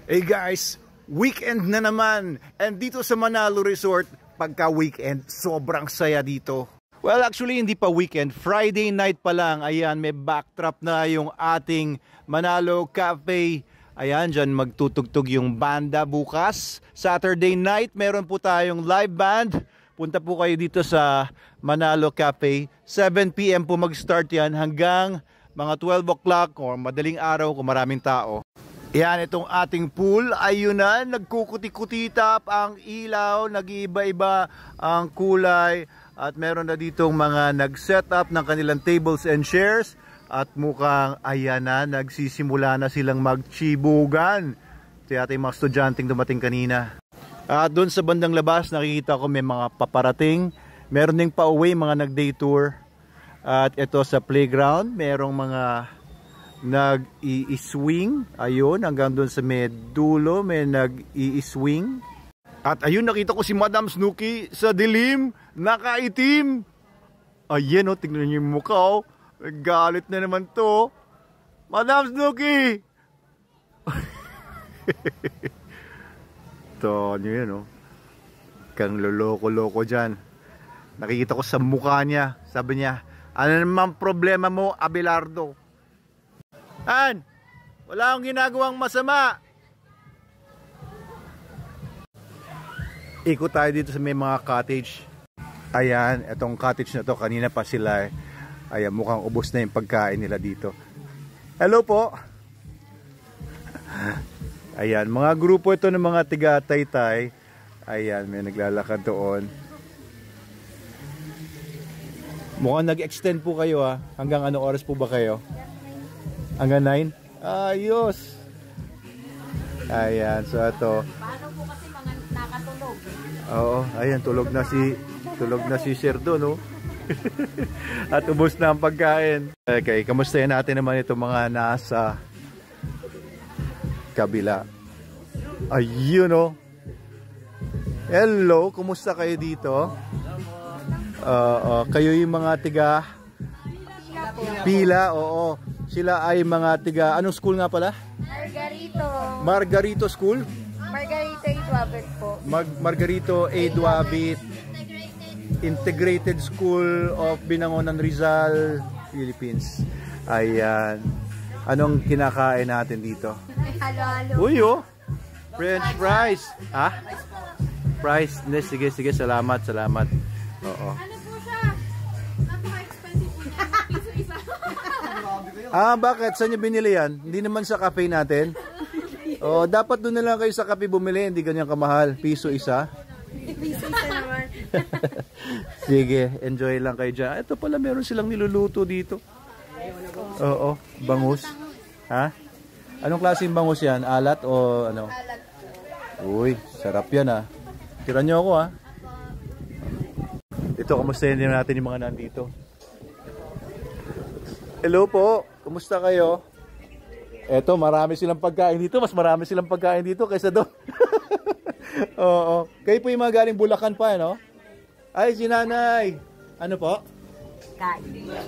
Hey guys, weekend na naman. And dito sa Manalo Resort, pagka weekend, sobrang saya dito. Well, actually hindi pa weekend, Friday night pa lang. Ayan, may backdrop na yung ating Manalo Cafe. Ayan, dyan magtutugtog yung banda bukas. Saturday night, meron po tayong live band. Punta po kayo dito sa Manalo Cafe. 7 PM po mag-start yan hanggang mga 12 o'clock or madaling araw kung maraming tao. Yan, itong ating pool, ayun na, nagkukuti-kutitap ang ilaw, nag-iiba-iba ang kulay, at meron na ditong mga nag-set up ng kanilang tables and chairs, at mukhang, ayan na, nagsisimula na silang magchibugan. Ito yata yung mga estudyanteng dumating kanina. At doon sa bandang labas, nakikita ko may mga paparating, meron ding pauwi, mga nag-day tour, at ito sa playground, merong mga nag-i-swing, ayun, hanggang doon sa may dulo may nag-i-swing. At ayun, nakita ko si Madam Snooki sa dilim, nakaitim. Ayan, oh, tignan niyo yung mukha, oh. Galit na naman to, Madam Snooki. To, nyo yan, oh. Kang loloko-loko dyan. Nakikita ko sa mukha niya, sabi niya, ano naman problema mo, Abelardo? Han, wala akong ginagawang masama. Ikot tayo dito sa may mga cottage. Ayan, etong cottage na to, kanina pa sila. Ayan, mukhang ubos na yung pagkain nila dito. Hello po. Ayan, mga grupo ito ng mga tiga-Taytay. Ayan, may naglalakad doon. Mukhang nag-extend po kayo, ha. Hanggang anong oras po ba kayo? Hanggang 9? Ayos! Ayan, so ito. Paano po kasi mga nakatulog? Oo, ayan, tulog na si Sir doon, no? At ubos na ang pagkain. Okay, kamustahin natin naman itong mga nasa kabila. Ayun, no? Hello, kumusta kayo dito? Kayo yung mga tiga Pila, oo. Sila ay mga tiga, anong school nga pala? Margarito School? Margarito A. Duabit po. Margarito A. Duabit Integrated School of Binangonan, Rizal, Philippines. Ayan. Anong kinakain natin dito? Halo-halo. Uy, oh. French fries. Ha? Fries. Sige, salamat. Oo. Bakit? Saan niyo binili yan? Hindi naman sa cafe natin. Dapat doon na lang kayo sa cafe bumili. Hindi ganyan kamahal. Piso isa. Piso isa naman. Sige, enjoy lang kayo dyan. Ito pala, meron silang niluluto dito. Oo, bangus. Ha? Anong klaseng bangus yan? Alat o ano? Alat. Uy, sarap yan, ha. Tira nyo ako, ha. Ito, kamustahin din natin yung mga nandito. Hello po, kumusta kayo? Eto, marami silang pagkain dito. Mas marami silang pagkain dito kaysa doon. Oo. Kayo po yung mga galing Bulacan pa, no? Ay, si Nanay. Ano po?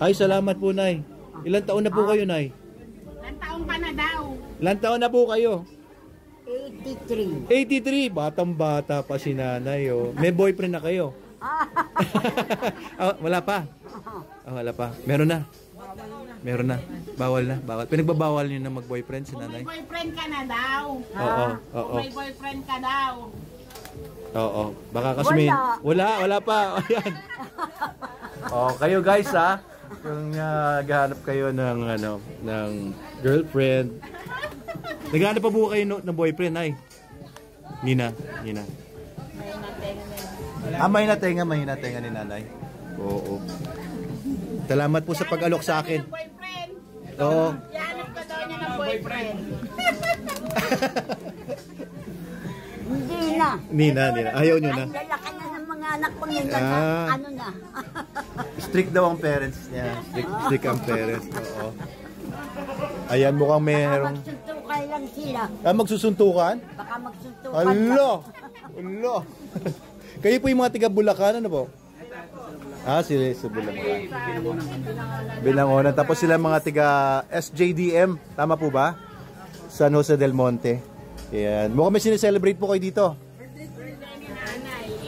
Ay, salamat po, Nay. Ilan taon na po kayo, Nay? Ilan taon ka na daw? Ilan taon na po kayo? 83. 83. Batang-bata pa si Nanay, oh. May boyfriend na kayo? Wala pa? Wala pa. Meron na? Meron na. Bawal na. Bawal. Pinagbabawal niyo na mag-boyfriend si Nanay? Kung may boyfriend ka na daw. Oo. Kung may boyfriend ka daw. Oo. Baka kasi may... Wala pa. Ayan. Kayo guys, ha? Kung naghahanap kayo ng, ng girlfriend. Naghahanap pa po kayo ng boyfriend, ay? Nina. May natenga ni Nanay. Oo. Salamat po sa pag-alok sa akin. Oo. Yanap ka daw niya ng boyfriend. Nina. Ayaw nyo na. Lalaki na ng mga anak pang yun. Ano na? Strict daw ang parents niya. Strict ang parents. Oo. Ayan, mukhang mayroong... Magsuntukan lang sila. Magsusuntukan? Baka magsuntukan. Alo. Kayo po yung mga tiga Bulacan, ano po? Sila sa Bulacan. Binangonan. Tapos sila mga tiga SJDM. Tama po ba? San Jose del Monte. Ayan. Mukhang may sineselebrate po kayo dito.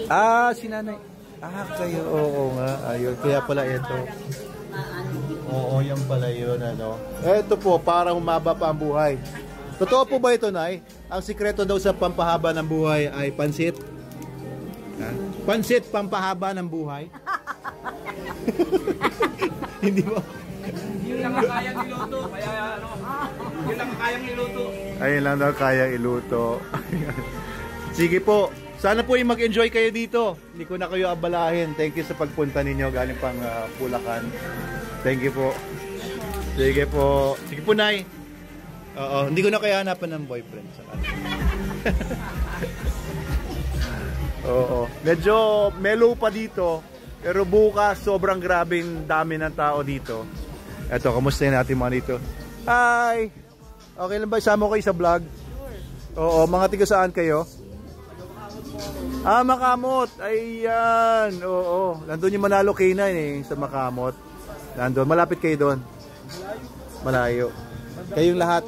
Ah, si nanay. Ah, kayo. Oo nga. Ayun. Kaya pala ito. Oo, yan pala yun. Ano. Ito po, para humaba pa ang buhay. Totoo po ba ito, Nay? Ang sikreto daw sa pampahaba ng buhay ay pansit? Ha? Pansit, pampahaba ng buhay? Hindi ba? Yun lang ang kayang iluto. Kaya ano, yun lang ang kayang iluto. Ayun lang daw kayang iluto. Sige po. Sana po yung mag-enjoy kayo dito. Hindi ko na kayo abalahin. Thank you sa pagpunta ninyo galing pang Bulacan. Thank you po. Sige po. Sige po, Nay. Oo, hindi ko na kaya hanapan ng boyfriend. Oo. Medyo mellow pa dito. Pero bukas, sobrang grabing dami ng tao dito. Eto, kamusta natin mga dito? Hi! Okay lang ba? Isama ko kayo sa vlog? Oo, mga tiga saan kayo? Ah, Makamot. Ayan. Oo. Nandun yung Manalo K9 sa Makamot. Nandun. Malapit kayo doon. Malayo. Kayong lahat.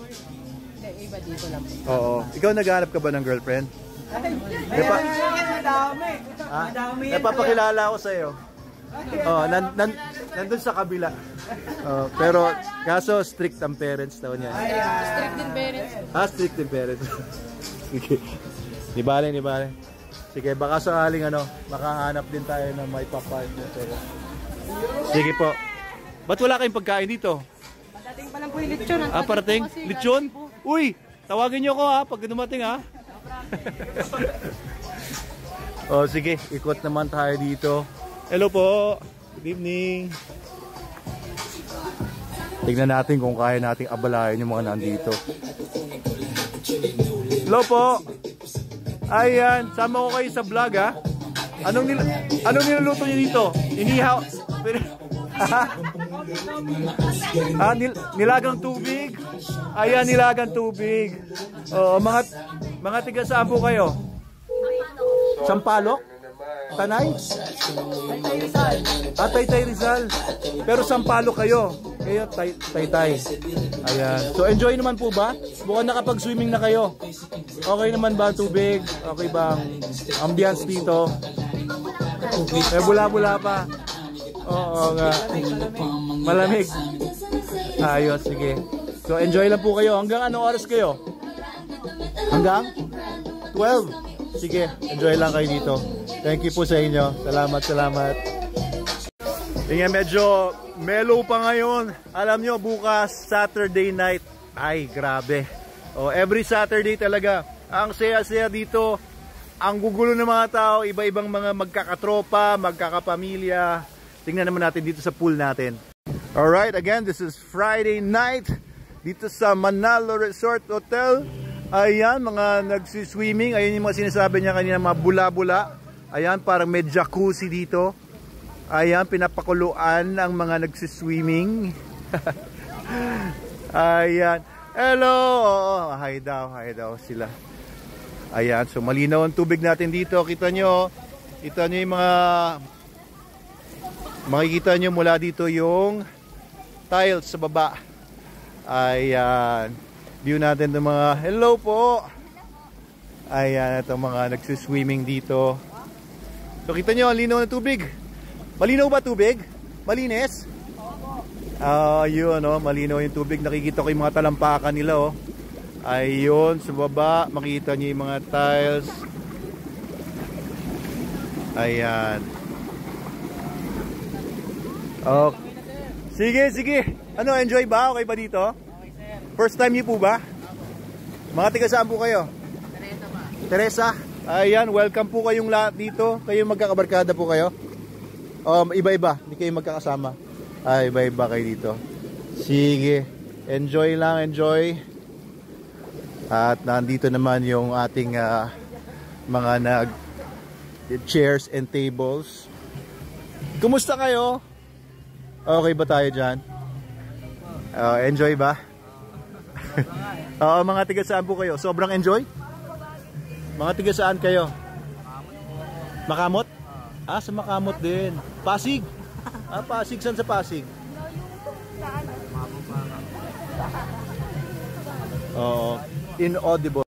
Iba dito lang. Oo. Ikaw naghahanap ka ba ng girlfriend? Madami. Napapakilala ko sa'yo. Oh, nandun sa kabila. Pero kaso strict ang parents daw niya. Strict din parents. Ah, strict din parents. Sige. Di bale. Sige, baka sakaling makahanap din tayo ng may papartner sa'yo. Sige po. Ba't wala kayong pagkain dito? Pagdating pa lang po yung lechon. Ah, parating? Lechon? Uy, tawagin nyo ko pag dumating Oh, sige, ikot naman tayo dito. Hello po. Good evening. Tignan natin kung kaya nating abalayan yung mga nandito. Hello po. Ayan, sama ko kayo sa vlog Anong niluluto niyo dito? Inihaw. Nilagang tubig. Ayan, nilagang tubig. Oo, mga tiga saan po kayo? Sampalok? Tanay? Taytay Rizal. Pero Sampalok kayo. Kayo Taytay. Ayan. So enjoy naman po ba? Mukhang nakapag-swimming na kayo. Okay naman ba ang tubig? Okay ba ang ambience dito? Bula-bula pa. Oo nga. Malamig. Ayos, sige. So enjoy lang po kayo. Hanggang anong oras kayo? Hanggang 12. Sige, enjoy lang kayo dito. Thank you po sa inyo. Salamat. Tingnan, medyo mellow pa ngayon. Alam nyo, bukas Saturday night. Ay, grabe. Every Saturday talaga. Ang saya-saya dito. Ang gugulo ng mga tao. Iba-ibang mga magkakatropa, magkakapamilya. Tingnan naman natin dito sa pool natin. Alright, again, this is Friday night dito sa Manalo Resort Hotel. Ayan, mga nagsiswimming. Ayan yung mga sinasabi niya kanina, mga bula-bula. Ayan, parang may jacuzzi dito. Ayan, pinapakuluan ang mga nagsiswimming. Ayan. Hello! Oo, hi daw sila. Ayan, so malinaw ang tubig natin dito. Kita nyo yung mga... Makikita nyo mula dito yung tiles sa baba. Ayan. View natin ng mga hello po. Ayan, itong mga nagsiswimming dito. So kita nyo, ang linaw ng tubig. Malinaw ba tubig? Malinis? Yun, malinaw yung tubig. Nakikita ko yung mga talampakan nila. Ayun, sa baba, makita nyo yung mga tiles. Ayan. Sige. Ano, enjoy ba? Okay ba dito? First time niyo po ba? Mga tiga saan po kayo? Teresa. Ayan, welcome po kayong lahat dito. Kayo magkakabarkada po kayo? Iba-iba, hindi kayo magkakasama. Iba-iba kayo dito. Sige, enjoy lang, enjoy. At nandito naman yung ating mga chairs and tables. Kumusta kayo? Okay ba tayo dyan? Enjoy ba? Mga tiga saan po kayo? Sobrang enjoy? Mga tiga saan kayo? Makamot? Sa Makamot din. Pasig? Pasig. Saan sa Pasig? Oo. Inaudible.